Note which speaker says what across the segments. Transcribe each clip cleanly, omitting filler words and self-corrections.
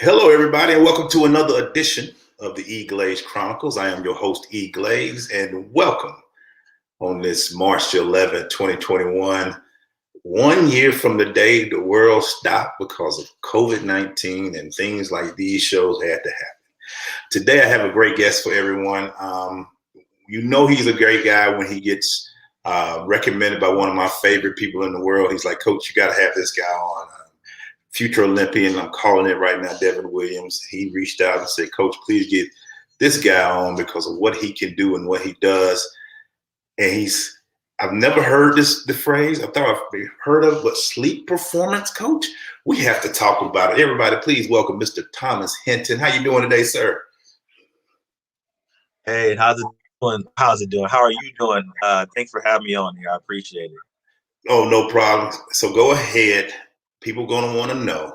Speaker 1: Hello, everybody, and welcome to another edition of the EGlaze Chronicles. I am your host, EGlaze, and welcome on this March 11th, 2021. 1 year from the day the world stopped because of COVID-19 and things like these shows had to happen. Today, I have a great guest for everyone. He's a great guy when he gets recommended by one of my favorite people in the world. He's like, Coach, you got to have this guy on. Future Olympian, I'm calling it right now, Devin Williams. He reached out and said, Coach, please get this guy on because of what he can do and what he does. And I've never heard the phrase. I thought I've heard of, but sleep performance coach. We have to talk about it. Everybody, please welcome Mr. Thomas Hinton. How you doing today, sir?
Speaker 2: Hey, how's it doing? How's it doing? How are you doing? Thanks for having me on here. I appreciate it.
Speaker 1: Oh, no problem. So go ahead. People going to want to know,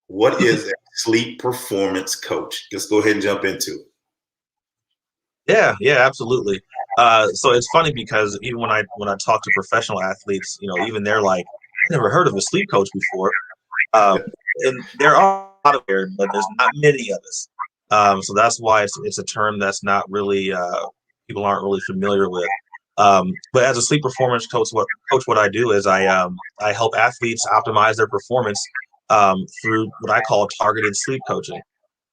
Speaker 1: what is a sleep performance coach? Just go ahead and jump into it.
Speaker 2: Yeah, absolutely. So it's funny because even when I talk to professional athletes, even they're like, I never heard of a sleep coach before. And there are a lot of there, but there's not many of us. So that's why it's a term that's not really people aren't really familiar with. But as a sleep performance coach, what I do is I help athletes optimize their performance through what I call targeted sleep coaching.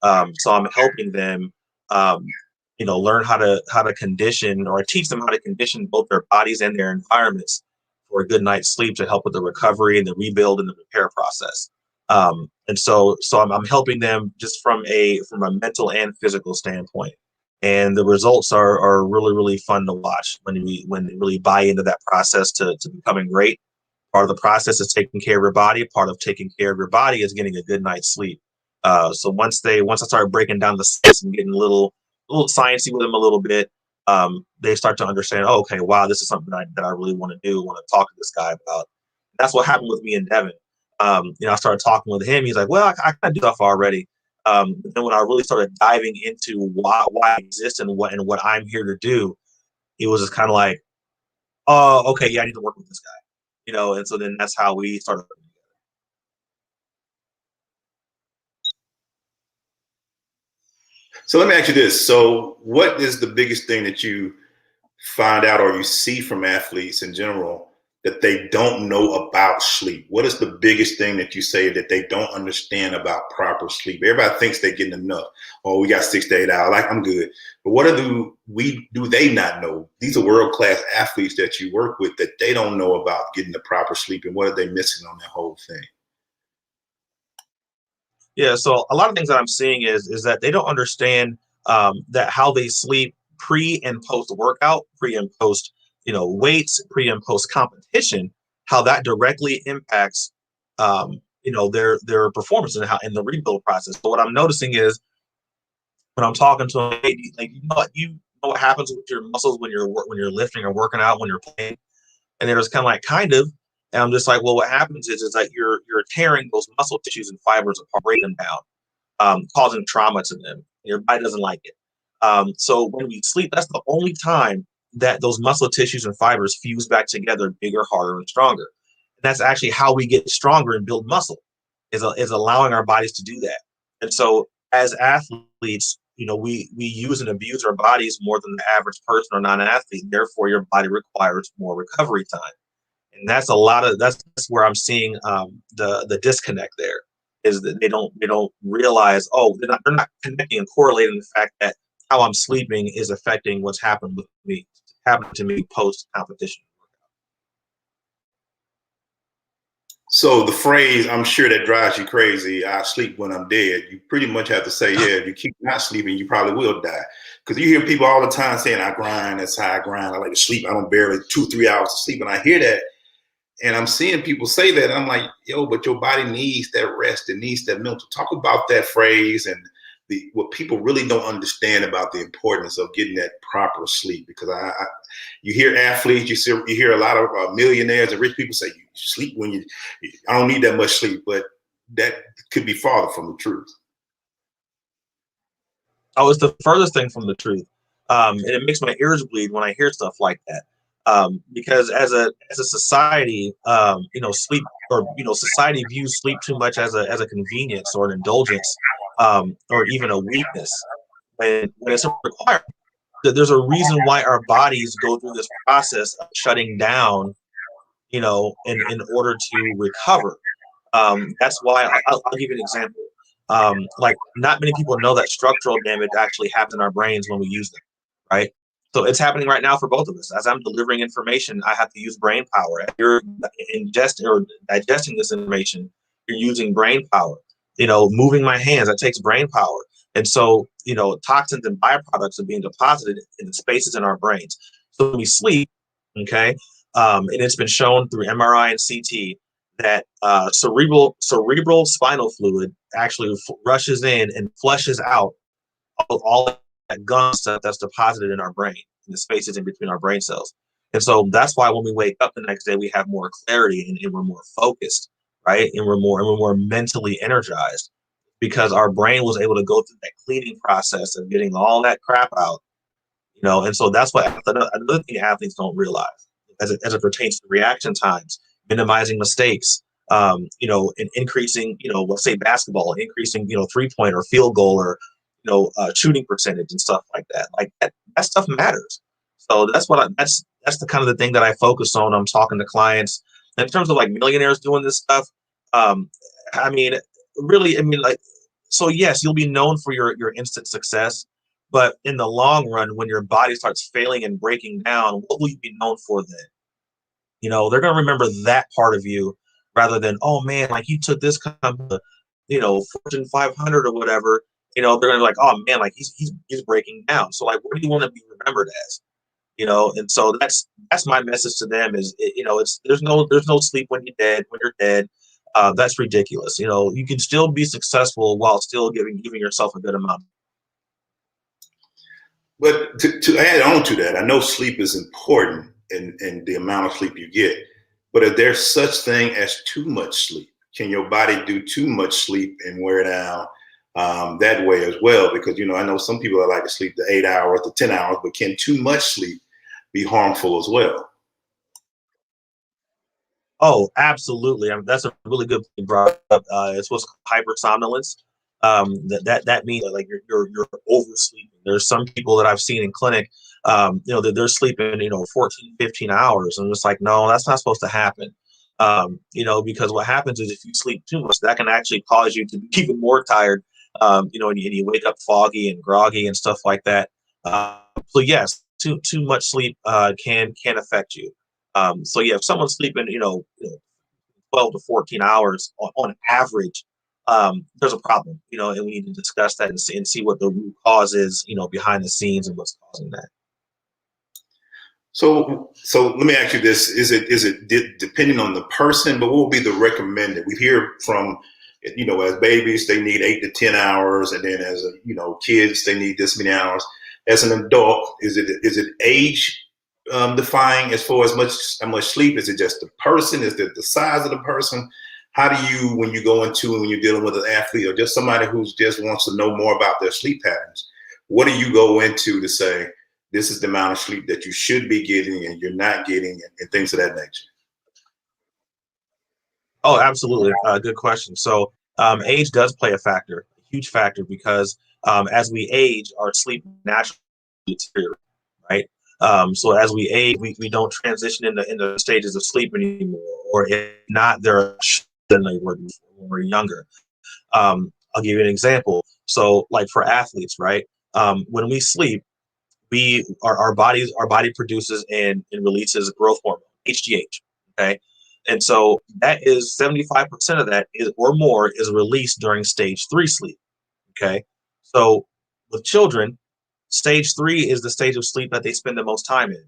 Speaker 2: So I'm helping them, learn how to condition, or I teach them how to condition both their bodies and their environments for a good night's sleep to help with the recovery and the rebuild and the repair process. And so I'm helping them just from a mental and physical standpoint. And the results are really, really fun to watch when they really buy into that process to becoming great. Part of the process is taking care of your body. Part of taking care of your body is getting a good night's sleep. So once I start breaking down the science and getting a little sciencey with them a little bit, they start to understand, oh, okay, wow, this is something that I really want to do, want to talk to this guy about. That's what happened with me and Devin. I started talking with him. He's like, well, I kind of do stuff already. But then when I really started diving into why I exist and what I'm here to do, it was just kind of like, oh, okay, yeah, I need to work with this guy, And so then that's how we started.
Speaker 1: So let me ask you this. So what is the biggest thing that you find out or you see from athletes in general that they don't know about sleep? What is the biggest thing that you say that they don't understand about proper sleep? Everybody thinks they're getting enough. Oh, we got 6 to 8 hours. Like, I'm good. But what do they not know? These are world-class athletes that you work with that they don't know about getting the proper sleep, and what are they missing on that whole thing?
Speaker 2: Yeah, so a lot of things that I'm seeing is that they don't understand that how they sleep pre and post workout, pre and post, weights, pre and post competition, how that directly impacts, their performance and how in the rebuild process. So what I'm noticing is when I'm talking to them, hey, like, what happens with your muscles when you're lifting or working out, when you're playing, and they're just kind of. And I'm just like, well, what happens is that you're tearing those muscle tissues and fibers apart, breaking them down, causing trauma to them. Your body doesn't like it. So when we sleep, that's the only time that those muscle tissues and fibers fuse back together, bigger, harder, and stronger. And that's actually how we get stronger and build muscle, is allowing our bodies to do that. And so as athletes, we use and abuse our bodies more than the average person or non-athlete. Therefore, your body requires more recovery time. And that's that's where I'm seeing the disconnect there, is that they don't realize, oh, they're not connecting and correlating the fact that how I'm sleeping is affecting what's happened to me post competition.
Speaker 1: So the phrase, I'm sure that drives you crazy, I sleep when I'm dead, you pretty much have to say, yeah, if you keep not sleeping, you probably will die. Because you hear people all the time saying, I grind, that's how I grind, I like to sleep, I don't barely 2-3 hours of sleep. And I hear that, and I'm seeing people say that, and I'm like, yo, but your body needs that rest, it needs that mental. Talk about that phrase and what people really don't understand about the importance of getting that proper sleep. Because you hear athletes, you hear a lot of millionaires and rich people say you sleep when I don't need that much sleep, but that could be farther from the truth.
Speaker 2: Oh, it's the furthest thing from the truth. And it makes my ears bleed when I hear stuff like that. Because as a society, sleep or society views sleep too much as a convenience or an indulgence, or even a weakness, when it's a requirement. There's a reason why our bodies go through this process of shutting down, in order to recover. That's why I'll give you an example. Like, not many people know that structural damage actually happens in our brains when we use them, right? So it's happening right now for both of us. As I'm delivering information, I have to use brain power. As you're digesting this information, you're using brain power. Moving my hands, that takes brain power. And so, toxins and byproducts are being deposited in the spaces in our brains. So when we sleep, okay, and it's been shown through MRI and CT that cerebral spinal fluid actually rushes in and flushes out all that gunk stuff that's deposited in our brain, in the spaces in between our brain cells. And so that's why when we wake up the next day, we have more clarity, and we're more focused, right? And we're more mentally energized, because our brain was able to go through that cleaning process of getting all that crap out. And so that's what another thing athletes don't realize, as it pertains to reaction times, minimizing mistakes, and increasing, let's say basketball, increasing, 3-point or field goal, or, shooting percentage and stuff like that. Like that stuff matters. So that's the kind of the thing that I focus on. I'm talking to clients in terms of like millionaires doing this stuff. Um, I mean, really, like, so yes, you'll be known for your instant success, but in the long run, when your body starts failing and breaking down, what will you be known for then? They're going to remember that part of you, rather than, oh man, like you took this company, Fortune 500 or whatever. They're going to be like, oh man, like he's breaking down. So like, what do you want to be remembered as? And so that's my message to them is, it's there's no sleep when you're dead. When you're dead, that's ridiculous. You can still be successful while still giving yourself a good amount.
Speaker 1: But to add on to that, I know sleep is important in the amount of sleep you get, but is there such thing as too much sleep? Can your body do too much sleep and wear down that way as well? Because, I know some people that like to sleep the 8 hours to 10 hours, but can too much sleep be harmful as well?
Speaker 2: Oh, absolutely. I mean, that's a really good thing brought up. It's what's called hypersomnolence. That means that, like, you're oversleeping. There's some people that I've seen in clinic, that they're sleeping, 14, 15 hours, and it's like, no, that's not supposed to happen. Because what happens is, if you sleep too much, that can actually cause you to be even more tired. And you wake up foggy and groggy and stuff like that. So yes, too much sleep can affect you. So yeah, if someone's sleeping, 12 to 14 hours on average, there's a problem, and we need to discuss that and see what the root cause is, behind the scenes, and what's causing that.
Speaker 1: So let me ask you this: is it depending on the person? But what would be the recommended? We hear from, as babies they need 8 to 10 hours, and then as kids they need this many hours. As an adult, is it age defying as far as how much sleep? Is it just the person? Is it the size of the person? How do you, when you're dealing with an athlete or just somebody who's just wants to know more about their sleep patterns, what do you go into to say this is the amount of sleep that you should be getting and you're not getting, and things of that nature?
Speaker 2: Oh, absolutely. Good question. So age does play a factor, a huge factor, because as we age, our sleep naturally deteriorates, right? So as we age, we don't transition in the stages of sleep anymore, or if not, they're than they were when we were younger. I'll give you an example. So like for athletes, right? When we sleep, our body produces and releases growth hormone, HGH. Okay. And so that is 75% of that is or more is released during stage 3 sleep. Okay. So with children, stage 3 is the stage of sleep that they spend the most time in.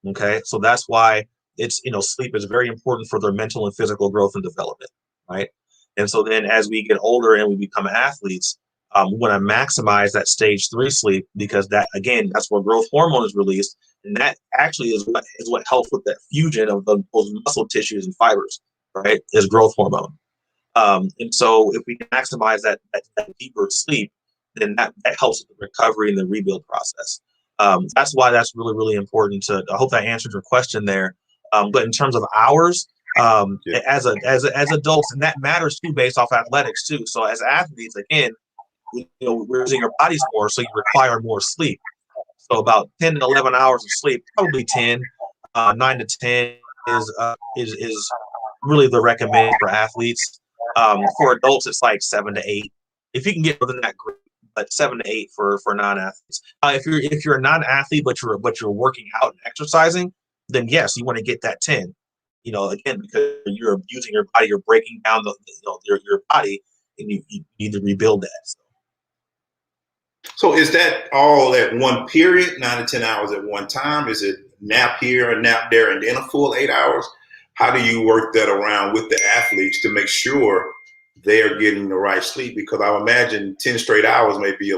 Speaker 2: Okay. So that's why sleep is very important for their mental and physical growth and development. Right. And so then as we get older and we become athletes, we want to maximize that stage 3 sleep, because that, again, that's where growth hormone is released. And that actually is what helps with that fusion of those muscle tissues and fibers, right? Is growth hormone. And so if we can maximize that deeper sleep, then that helps with the recovery and the rebuild process. That's why that's really, really important I hope that answered your question there. But in terms of hours,
Speaker 1: Yeah.
Speaker 2: As adults, and that matters too, based off athletics too. So as athletes, again, we're using our bodies more, so you require more sleep. So about 10 to 11 hours of sleep, probably 10, 9 to 10 is really the recommended for athletes. For adults, it's like 7 to 8. If you can get more than that, great, but 7 to 8 for non-athletes. If you're a non-athlete but you're working out and exercising, then yes, you want to get that 10. Again, because you're abusing your body, you're breaking down your body, and you need to rebuild that.
Speaker 1: So is that all at one period, 9 to 10 hours at one time? Is it nap here, a nap there, and then a full 8 hours? How do you work that around with the athletes to make sure they are getting the right sleep? Because I would imagine 10 straight hours may be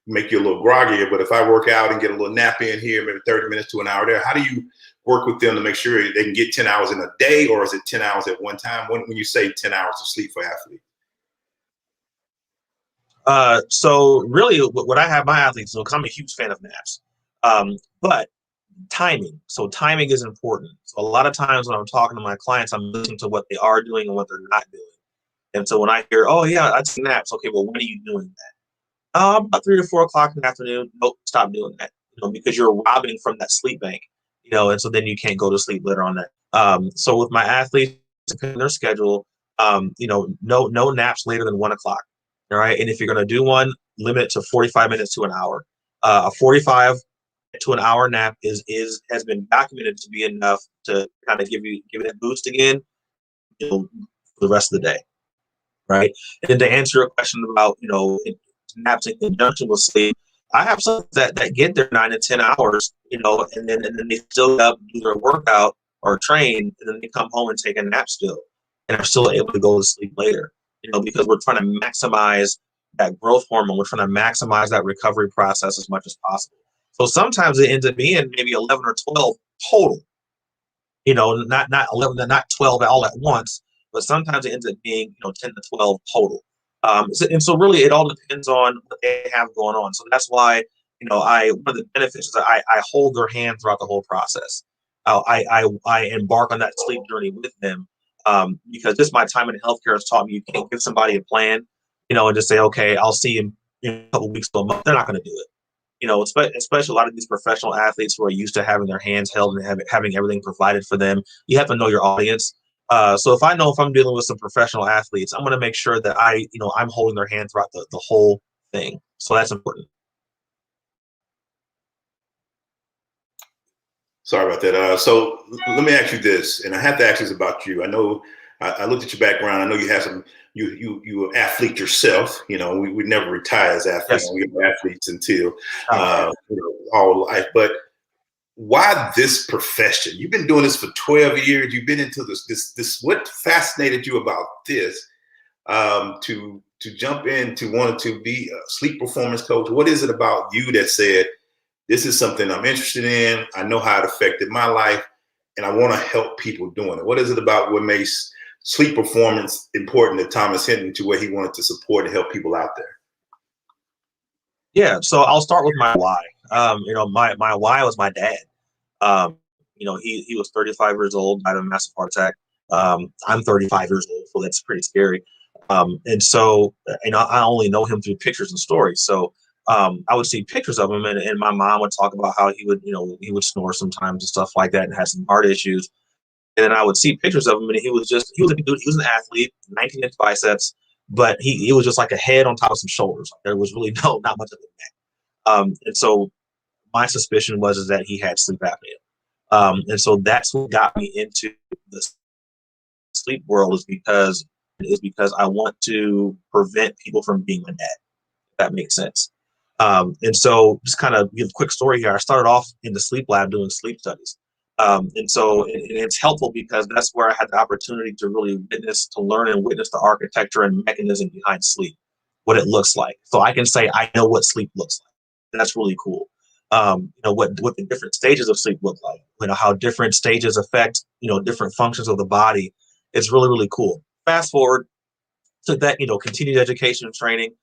Speaker 1: make you a little groggier. But if I work out and get a little nap in here, maybe 30 minutes to an hour there, how do you work with them to make sure they can get 10 hours in a day, or is it 10 hours at one time? When you say 10 hours of sleep for athletes?
Speaker 2: So really, what I have my athletes do, because I'm a huge fan of naps, but timing. So timing is important. So a lot of times when I'm talking to my clients, I'm listening to what they are doing and what they're not doing. And so when I hear, oh yeah, I take naps. Okay, well, when are you doing that? About 3 to 4 o'clock in the afternoon. Nope, stop doing that. Because you're robbing from that sleep bank. And so then you can't go to sleep later on that. So with my athletes, depending on their schedule, no naps later than 1 o'clock. All right. And if you're going to do one, limit it to 45 minutes to an hour. A 45 to an hour nap has been documented to be enough to kind of give it a boost again, for the rest of the day. Right. And then to answer your question about, naps in conjunction with sleep, I have some that get their 9 to 10 hours, and then they still up, do their workout or train, and then they come home and take a nap still, and are still able to go to sleep later. Because we're trying to maximize that growth hormone. We're trying to maximize that recovery process as much as possible. So sometimes it ends up being maybe 11 or 12 total, not 11, not 12 all at once, but sometimes it ends up being, 10 to 12 total. And so really it all depends on what they have going on. So that's why, one of the benefits is that I hold their hand throughout the whole process. I embark on that sleep journey with them. Because just my time in healthcare has taught me you can't give somebody a plan, and just say, okay, I'll see you in a couple of weeks to a month. They're not going to do it. Especially a lot of these professional athletes who are used to having their hands held and having everything provided for them. You have to know your audience. So if I know if I'm dealing with some professional athletes, I'm going to make sure that I'm holding their hand throughout the whole thing. So that's important.
Speaker 1: Sorry about that. So let me ask you this, and I have to ask this about you. I know I looked at your background. I know you have some. You an athlete yourself. We never retire as athletes.
Speaker 2: Yes.
Speaker 1: We are athletes until all life. But why this profession? You've been doing this for 12 years. You've been into this. What fascinated you about this? To jump into wanting to be a sleep performance coach. What is it about you that said, this is something I'm interested in. I know how it affected my life, and I want to help people doing it. What is it about what makes sleep performance important to Thomas Hinton to where he wanted to support and help people out there?
Speaker 2: Yeah, so I'll start with my why. My why was my dad. He was 35 years old, died of a massive heart attack. I'm 35 years old, so that's pretty scary. And so, I only know him through pictures and stories. So I would see pictures of him, and my mom would talk about how he would snore sometimes and stuff like that, and had some heart issues. And then I would see pictures of him, and he was a dude. He was an athlete, 19-inch biceps, but he was just like a head on top of some shoulders. There was really not much of a neck. And so my suspicion was that he had sleep apnea. And so that's what got me into the sleep world, is because I want to prevent people from being my dad. If that makes sense. And so just kind of give a quick story here. I started off in the sleep lab doing sleep studies. And so it's helpful because that's where I had the opportunity to really learn and witness the architecture and mechanism behind sleep, what it looks like. So I can say, I know what sleep looks like. That's really cool. What the different stages of sleep look like, how different stages affect, different functions of the body. It's really, really cool. Fast forward to that, continued education and training.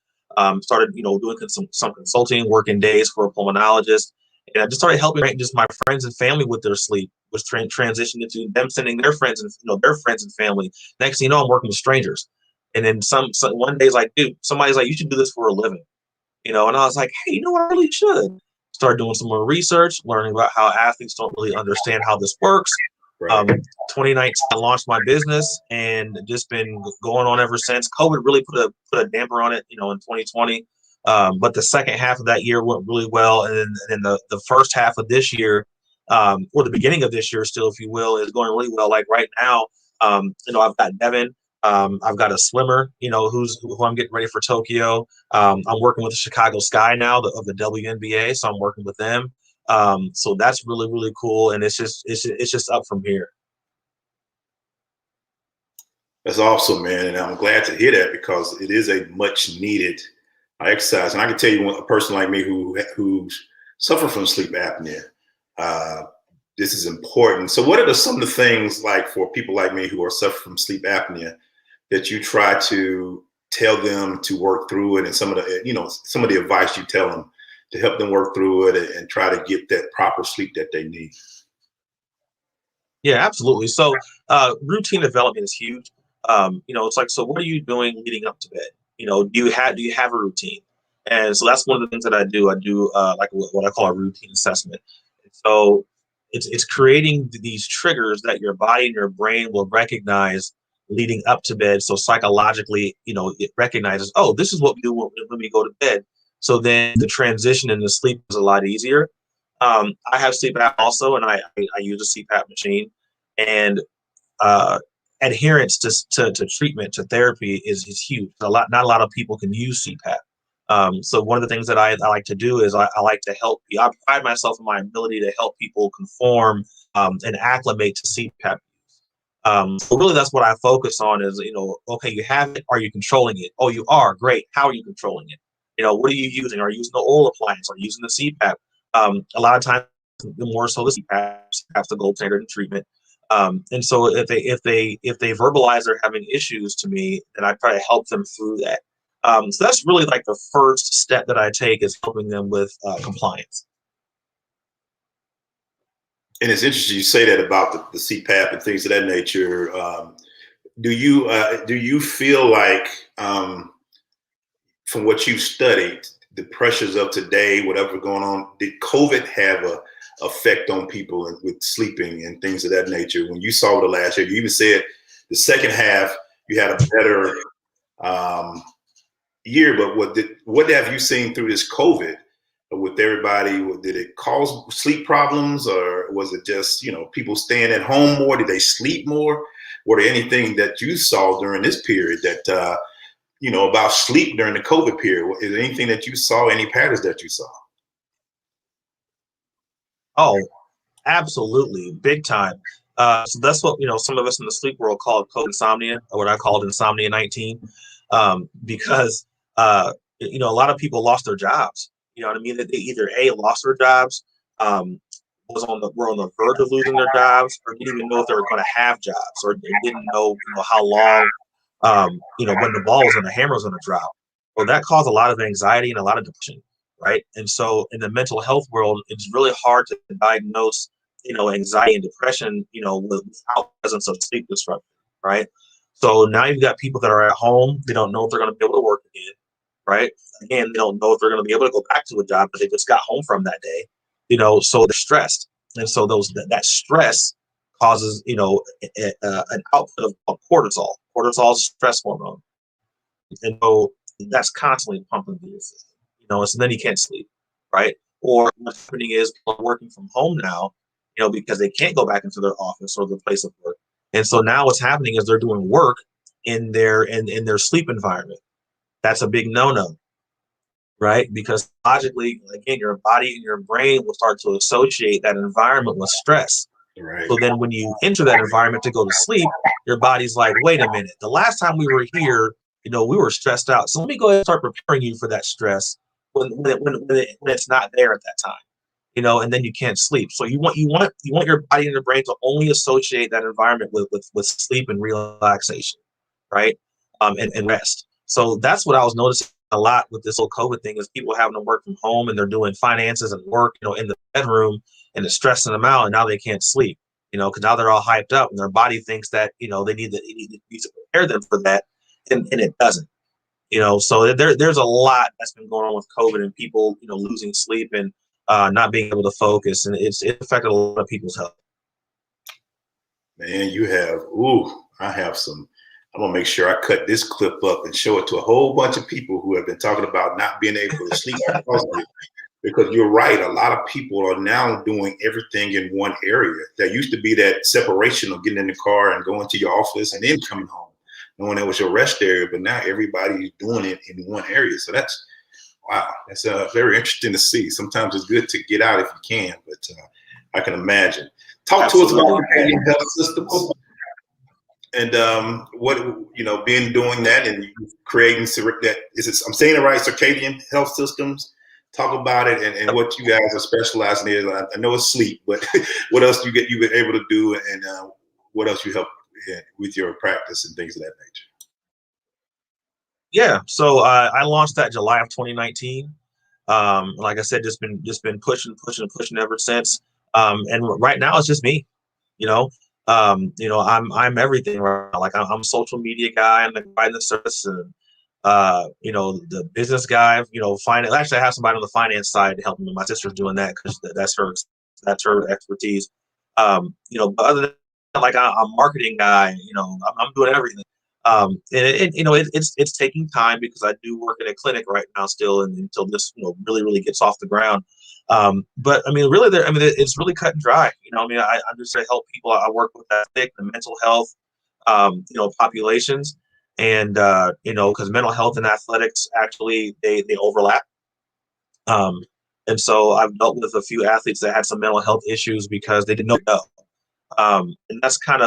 Speaker 2: Started, doing some consulting, working days for a pulmonologist. And I just started helping just my friends and family with their sleep, was transitioned into them sending their friends and their friends and family. Next thing you know, I'm working with strangers. And then some one day, it's like, dude, somebody's like, you should do this for a living. And I was like, hey, I really should. Start doing some more research, learning about how athletes don't really understand how this works.
Speaker 1: Right.
Speaker 2: 2019, I launched my business and just been going on ever since. COVID really put a damper on it, in 2020. But the second half of that year went really well, and then the first half of this year, or the beginning of this year, still, if you will, is going really well. Like right now, I've got Devin. I've got a swimmer, who I'm getting ready for Tokyo. I'm working with the Chicago Sky now of the WNBA, so I'm working with them. So that's really, really cool, and it's just up from here.
Speaker 1: That's awesome, man, and I'm glad to hear that because it is a much needed exercise. And I can tell you, a person like me who suffer from sleep apnea, this is important. So, what are some of the things like for people like me who are suffering from sleep apnea that you try to tell them to work through it, and some of the advice you tell them to help them work through it and try to get that proper sleep that they need?
Speaker 2: Yeah, absolutely. So routine development is huge. It's like, so what are you doing leading up to bed? Do you have a routine? And so that's one of the things that I do. I do like what I call a routine assessment. So it's creating these triggers that your body and your brain will recognize leading up to bed. So psychologically, it recognizes, oh, this is what we do when we go to bed. So then the transition into sleep is a lot easier. I have sleep apnea also, and I use a CPAP machine. And adherence to treatment, to therapy is huge. Not a lot of people can use CPAP. So one of the things that I like to do is I like to help. I pride myself in my ability to help people conform and acclimate to CPAP. So really that's what I focus on is, okay, you have it. Are you controlling it? Oh, you are. Great. How are you controlling it? What are you using? Are you using the oil appliance? Are you using the CPAP? A lot of times, the more so the CPAP have the gold standard in treatment. And so if they verbalize they're having issues to me, then I try to help them through that. So that's really like the first step that I take is helping them with compliance.
Speaker 1: And it's interesting you say that about the CPAP and things of that nature. Do you feel like, from what you've studied, the pressures of today, whatever going on, did COVID have a effect on people with sleeping and things of that nature? When you saw the last year, you even said the second half you had a better year, but what have you seen through this COVID with everybody? Did it cause sleep problems, or was it just people staying at home more? Did they sleep more? Were there anything that you saw during this period that about sleep during the COVID period? Is there anything that you saw, any patterns that you saw?
Speaker 2: Oh, absolutely, big time. So that's what some of us in the sleep world call code insomnia, or what I called insomnia 19, because a lot of people lost their jobs. You know what I mean? That they either lost their jobs, were on the verge of losing their jobs, or didn't even know if they were going to have jobs, or they didn't know how long when the ball was and the hammer was going to drop. Well, that caused a lot of anxiety and a lot of depression, right? And so in the mental health world, it's really hard to diagnose, anxiety and depression, without presence of sleep disruption, right? So now you've got people that are at home. They don't know if they're going to be able to work again, right? Again, they don't know if they're going to be able to go back to a job that they just got home from that day, so they're stressed. And so that stress causes, an output of cortisol. Cortisol is a stress hormone. And so that's constantly pumping through the system, so then you can't sleep, right? Or what's happening is people are working from home now, because they can't go back into their office or their place of work. And so now what's happening is they're doing work in their sleep environment. That's a big no-no, right? Because logically, again, your body and your brain will start to associate that environment with stress.
Speaker 1: Right.
Speaker 2: So then when you enter that environment to go to sleep, your body's like, wait a minute, the last time we were here, we were stressed out. So let me go ahead and start preparing you for that stress when it's not there at that time, and then you can't sleep. So you want your body and your brain to only associate that environment with sleep and relaxation, right? And rest. So that's what I was noticing a lot with this whole COVID thing is people having to work from home and they're doing finances and work, in the bedroom, and it's stressing them out, and now they can't sleep. because now they're all hyped up and their body thinks that, they need to prepare them for that. And it doesn't, so there's a lot that's been going on with COVID and people, losing sleep and not being able to focus. And it affected a lot of people's health.
Speaker 1: Man, I have some. I'm gonna make sure I cut this clip up and show it to a whole bunch of people who have been talking about not being able to sleep because you're right. A lot of people are now doing everything in one area. There used to be that separation of getting in the car and going to your office and then coming home, knowing that was your rest area. But now everybody's doing it in one area. So that's wow. That's very interesting to see. Sometimes it's good to get out if you can, but I can imagine. Talk
Speaker 2: Absolutely.
Speaker 1: to us about your health systems. And being doing that and creating that I'm saying it right, circadian health systems. Talk about it and what you guys are specializing in. I know it's sleep, but what else you've been able to do, and what else you help with your practice and things of that nature.
Speaker 2: Yeah, so I launched that July of 2019. Like I said, just been pushing ever since. And right now it's just me. I'm everything right now. Like I'm a social media guy, I'm the guy in the service, and the business guy. Finance. Actually, I have somebody on the finance side to help me. My sister's doing that because that's her expertise. But other than that, like I'm a marketing guy. I'm doing everything. It's taking time because I do work in a clinic right now still, and until this really gets off the ground. But I mean, really, it's really cut and dry. I'm just to help people. I work with the mental health, populations, and because mental health and athletics actually they overlap. And so I've dealt with a few athletes that had some mental health issues because they didn't know. And that's I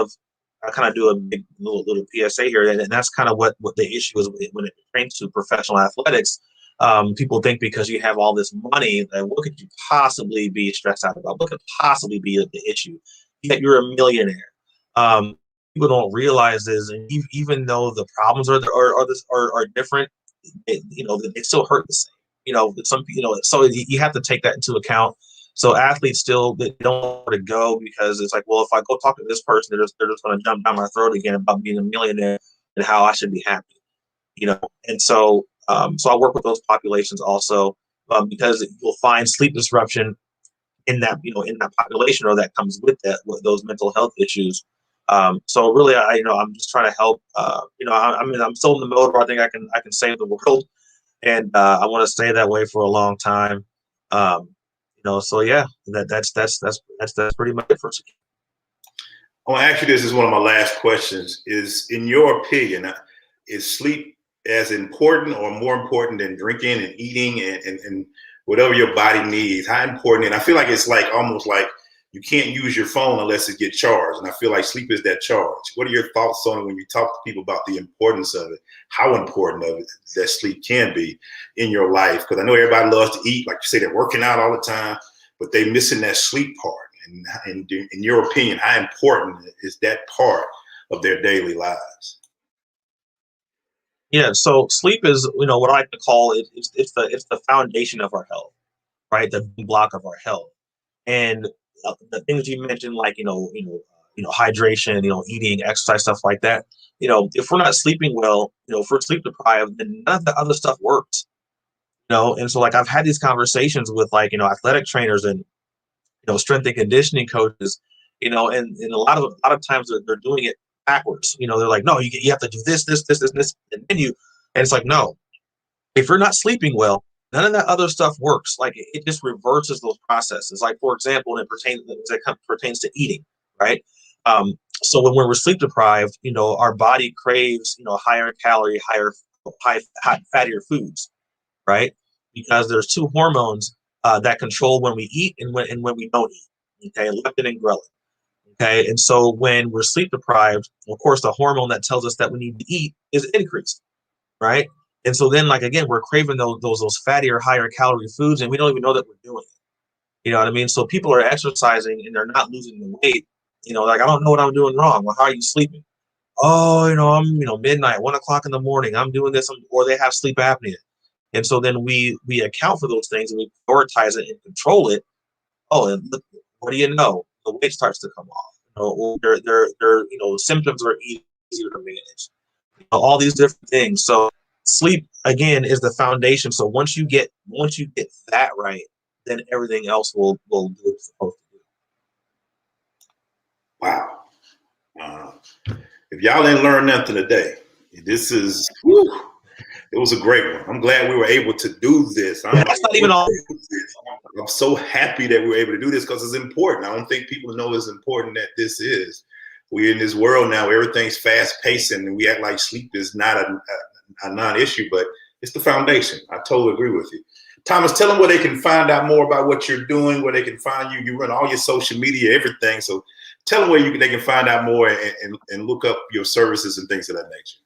Speaker 2: kind of do a big little PSA here, and that's kind of what the issue is when it pertains to professional athletics. People think because you have all this money, that what could you possibly be stressed out about? What could possibly be the issue? Yet you're a millionaire. People don't realize is, and even though the problems are different, they still hurt the same. So you have to take that into account. So athletes still they don't know where to go because it's like, well, if I go talk to this person, they're just going to jump down my throat again about being a millionaire and how I should be happy, And so, so I work with those populations also because you'll find sleep disruption in that, in that population, or that comes with those mental health issues. So really, I'm just trying to help. I'm still in the mode where I think I can save the world, and I want to stay that way for a long time. So yeah, that's pretty much it for.
Speaker 1: I want to ask you this is one of my last questions. Is in your opinion, is sleep as important or more important than drinking and eating and whatever your body needs? How important? And I feel like it's like almost like you can't use your phone unless it gets charged. And I feel like sleep is that charge. What are your thoughts on it when you talk to people about the importance of it, how important of it that sleep can be in your life? Because I know everybody loves to eat, like you say, they're working out all the time, but they're missing that sleep part. And in your opinion, how important is that part of their daily lives?
Speaker 2: Yeah, so sleep is, what I like to call it. It's the foundation of our health, right? The block of our health, and the things you mentioned, like hydration, eating, exercise, stuff like that. If we're not sleeping well, if we're sleep deprived, then none of the other stuff works. And so like I've had these conversations with athletic trainers and strength and conditioning coaches, and a lot of times they're doing it backwards. They're like, no, you have to do this, and then and it's like, no, if you're not sleeping well, none of that other stuff works. Like it just reverses those processes. Like for example, when it pertains to eating, right? So when we're sleep deprived, our body craves, higher calorie, high fattier foods, right? Because there's two hormones that control when we eat and when we don't eat. Okay, leptin and ghrelin. Okay, and so when we're sleep deprived, of course, the hormone that tells us that we need to eat is increased, right? And so then, like again, we're craving those fattier, higher calorie foods, and we don't even know that we're doing it. You know what I mean? So people are exercising and they're not losing the weight. Like I don't know what I'm doing wrong. Well, how are you sleeping? Oh, I'm midnight, 1 o'clock in the morning. I'm doing this, or they have sleep apnea. And so then we account for those things and we prioritize it and control it. Oh, and look, what do you know? The weight starts to come off. or their symptoms are easier to manage. All these different things. So sleep again is the foundation. So once you get that right, then everything else will do what it's supposed to do.
Speaker 1: Wow. If y'all didn't learn nothing today, this is whew, it was a great one. I'm glad we were able to do this.
Speaker 2: That's not even all.
Speaker 1: I'm so happy that we were able to do this because it's important. I don't think people know as important that this is. We're in this world now, everything's fast paced, and we act like sleep is not a non-issue, but it's the foundation. I totally agree with you. Thomas, tell them where they can find out more about what you're doing, where they can find you. You run all your social media, everything. So tell them where they can find out more and look up your services and things of that nature.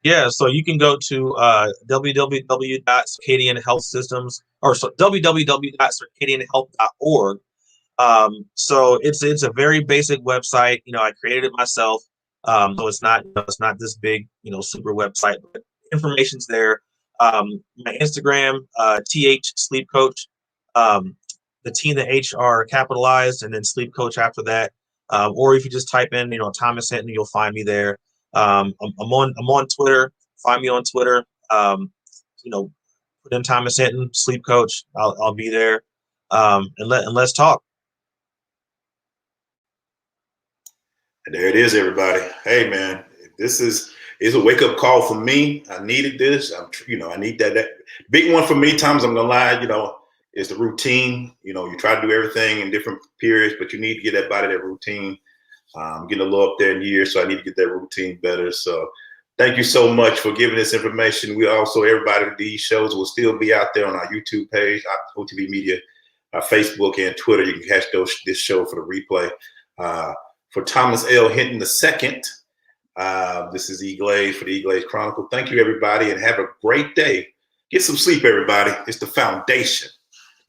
Speaker 2: Yeah, so you can go to www.circadianhealthsystems or www.circadianhealth.org. So it's a very basic website. I created it myself. So it's not this big, super website, but information's there. My Instagram, TH Sleep Coach. The T and the H are capitalized, and then Sleep Coach after that. Or if you just type in, Thomas Hinton, you'll find me there. I'm on Twitter. Find me on Twitter. Put in Thomas Hinton, Sleep Coach. I'll be there. And let's talk.
Speaker 1: And there it is, everybody. Hey, man, this is a wake up call for me. I needed this. I need that big one for me. Times I'm gonna lie, is the routine. You try to do everything in different periods, but you need to get that body that routine. I'm getting a little up there in years, so I need to get that routine better. So thank you so much for giving this information. We also, everybody, these shows will still be out there on our YouTube page, OTV Media, our Facebook and Twitter. You can catch this show for the replay. For Thomas L. Hinton II, this is EGlaze for the EGlaze Chronicle. Thank you, everybody, and have a great day. Get some sleep, everybody. It's the foundation.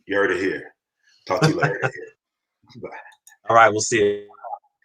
Speaker 1: You heard it here. Talk to you later. Bye.
Speaker 2: All right, we'll see you.